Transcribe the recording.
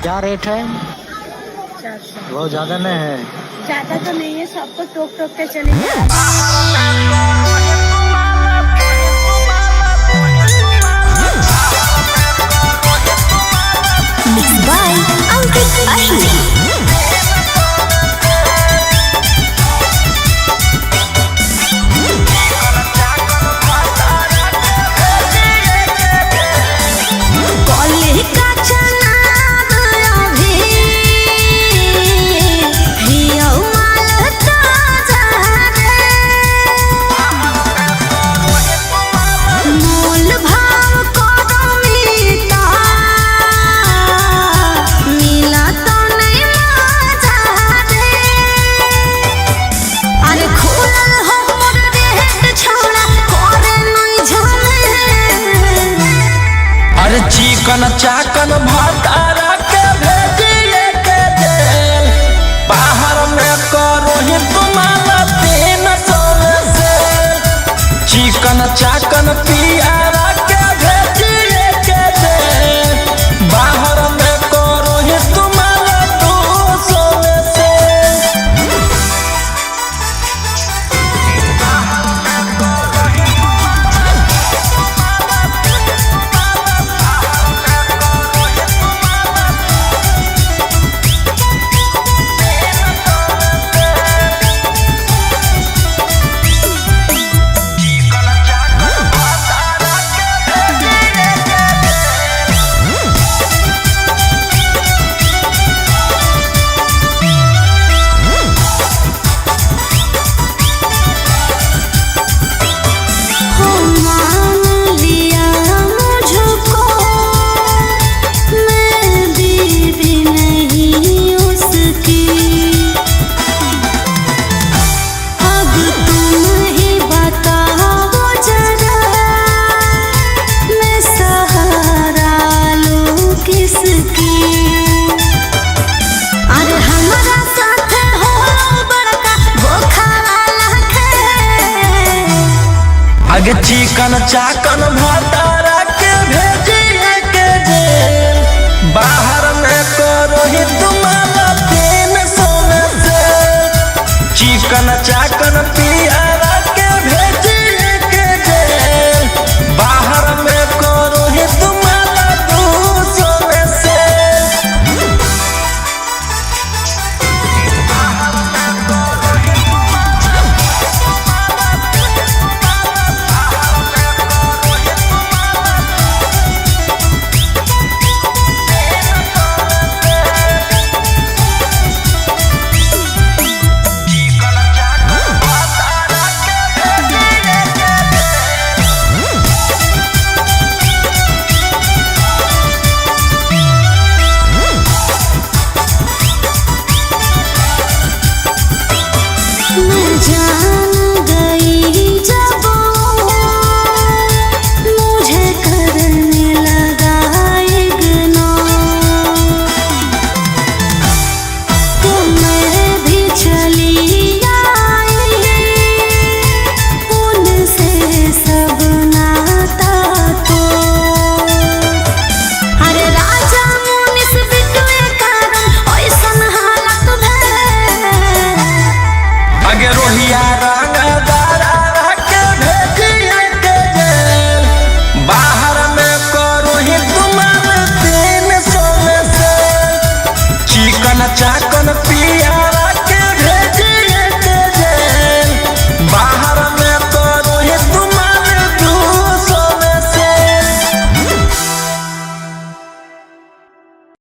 क्या रेट है? 400। बहुत ज्यादा नहीं है? ज्यादा तो नहीं है, सबको टोक टोक के चलेंगे। Mixed by Ankit Ahir. चिकन चाकन भातारा के भेजिए के जेल, बाहर में करो ही तुम्हारा 300 से। चिकन चाकन पियारा के भेजिए के जेल, बाहर में करो ही तुम्हारा 200 से। आगे चिकन चाकन भातारा के भेजे